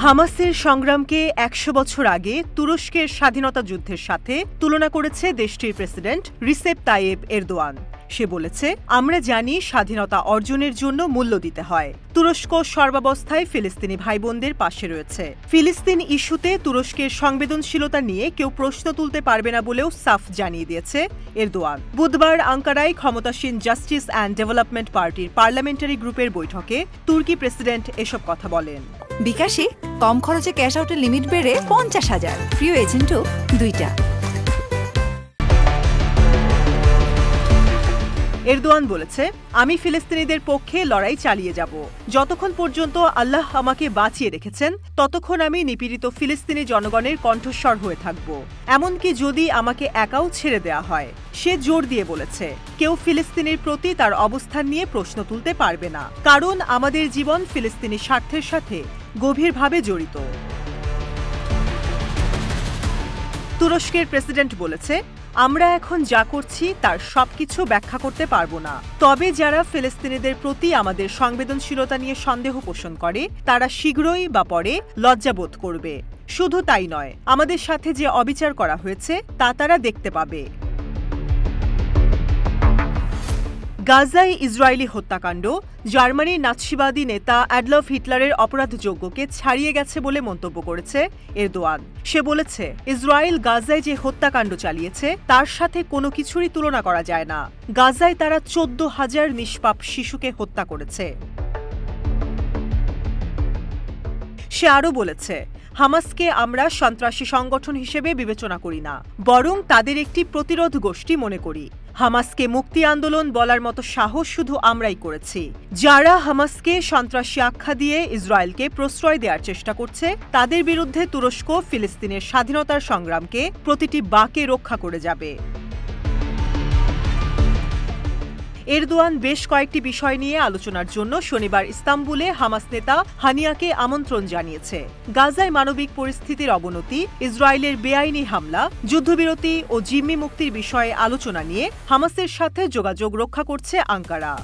হামাসের সংগ্রামকে ১০০ বছর আগে তুরস্কের স্বাধীনতা যুদ্ধের সাথে তুলনা করেছে দেশটির প্রেসিডেন্ট রিসেপ তাইয়েপ এরদোয়ান। সে বলেছে, আমরা জানি স্বাধীনতা অর্জনের জন্য মূল্য দিতে হয়। তুরস্ক সর্বাবস্থায় ফিলিস্তিনি ভাইবোনদের পাশে রয়েছে। ফিলিস্তিন ইস্যুতে তুরস্কের সংবেদনশীলতা নিয়ে কেউ প্রশ্ন তুলতে পারবে না বলেও সাফ জানিয়ে দিয়েছে এরদোয়ান। বুধবার আঙ্কারায় ক্ষমতাসীন জাস্টিস অ্যান্ড ডেভেলপমেন্ট পার্টির পার্লামেন্টারি গ্রুপের বৈঠকে তুর্কি প্রেসিডেন্ট এসব কথা বলেন। বিকাশে কম খরচে ক্যাশ আউটের লিমিট বেড়ে ৫০,০০০, প্রিয় এজেন্টও ২টা। এরদোয়ান বলেছে, আমি ফিলিস্তিনিদের পক্ষে লড়াই চালিয়ে যাব। যতক্ষণ পর্যন্ত আল্লাহ আমাকে বাঁচিয়ে রেখেছেন ততক্ষণ আমি নিপীড়িত ফিলিস্তিনি জনগণের কণ্ঠস্বর হয়ে থাকব, এমনকি যদি আমাকে একাও ছেড়ে দেয়া হয়। সে জোর দিয়ে বলেছে, কেউ ফিলিস্তিনের প্রতি তার অবস্থান নিয়ে প্রশ্ন তুলতে পারবে না, কারণ আমাদের জীবন ফিলিস্তিনি স্বার্থের সাথে গভীরভাবে জড়িত। তুরস্কের প্রেসিডেন্ট বলেছে, আমরা এখন যা করছি তার সবকিছু ব্যাখ্যা করতে পারবো না, তবে যারা ফিলিস্তিনিদের প্রতি আমাদের সংবেদনশীলতা নিয়ে সন্দেহ পোষণ করে তারা শীঘ্রই বা পরে লজ্জাবোধ করবে। শুধু তাই নয়, আমাদের সাথে যে অবিচার করা হয়েছে তা তারা দেখতে পাবে। গাজায় ইসরায়েলি হত্যাকাণ্ড জার্মানির নাৎসিবাদী নেতা অ্যাডলফ হিটলারের অপরাধযোগ্যকে ছাড়িয়ে গেছে বলে মন্তব্য করেছে এরদোয়ান। সে বলেছে, ইসরায়েল গাজায় যে হত্যাকাণ্ড চালিয়েছে তার সাথে কোনো কিছুরই তুলনা করা যায় না। গাজায় তারা ১৪,০০০ নিষ্পাপ শিশুকে হত্যা করেছে। সে আরও বলেছে, হামাসকে আমরা সন্ত্রাসী সংগঠন হিসেবে বিবেচনা করি না, বরং তাদের একটি প্রতিরোধ গোষ্ঠী মনে করি। হামাসকে মুক্তি আন্দোলন বলার মতো সাহস শুধু আমরাই করেছি। যারা হামাসকে সন্ত্রাসী আখ্যা দিয়ে ইসরায়েলকে প্রশ্রয় দেওয়ার চেষ্টা করছে তাদের বিরুদ্ধে তুরস্ক ফিলিস্তিনের স্বাধীনতার সংগ্রামকে প্রতিটি বাঁকে রক্ষা করে যাবে। এরদোয়ান বেশ কয়েকটি বিষয় নিয়ে আলোচনার জন্য শনিবার ইস্তাম্বুলে হামাস নেতা হানিয়াকে আমন্ত্রণ জানিয়েছে। গাজায় মানবিক পরিস্থিতির অবনতি, ইসরায়েলের বেআইনি হামলা, যুদ্ধবিরতি ও জিম্মি মুক্তির বিষয়ে আলোচনা নিয়ে হামাসের সাথে যোগাযোগ রক্ষা করছে আঙ্কারা।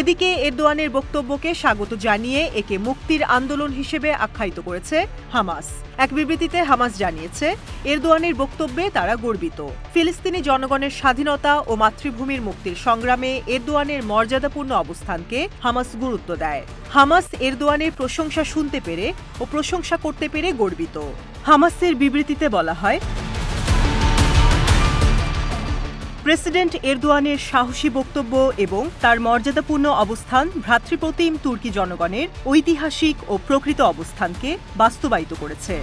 এদিকে এরদোয়ানের বক্তব্যকে স্বাগত জানিয়ে একে মুক্তির আন্দোলন হিসেবে আখ্যায়িত করেছে হামাস। এক বিবৃতিতে হামাস জানিয়েছে, এরদোয়ানের বক্তব্যে তারা গর্বিত। ফিলিস্তিনি জনগণের স্বাধীনতা ও মাতৃভূমির মুক্তির সংগ্রামে এরদোয়ানের মর্যাদাপূর্ণ অবস্থানকে হামাস গুরুত্ব দেয়। হামাস এরদোয়ানের প্রশংসা শুনতে পেরে ও প্রশংসা করতে পেরে গর্বিত। হামাসের বিবৃতিতে বলা হয়, প্রেসিডেন্ট এরদোয়ানের সাহসী বক্তব্য এবং তার মর্যাদাপূর্ণ অবস্থান ভ্রাতৃপ্রতিম তুর্কি জনগণের ঐতিহাসিক ও প্রকৃত অবস্থানকে বাস্তবায়িত করেছে।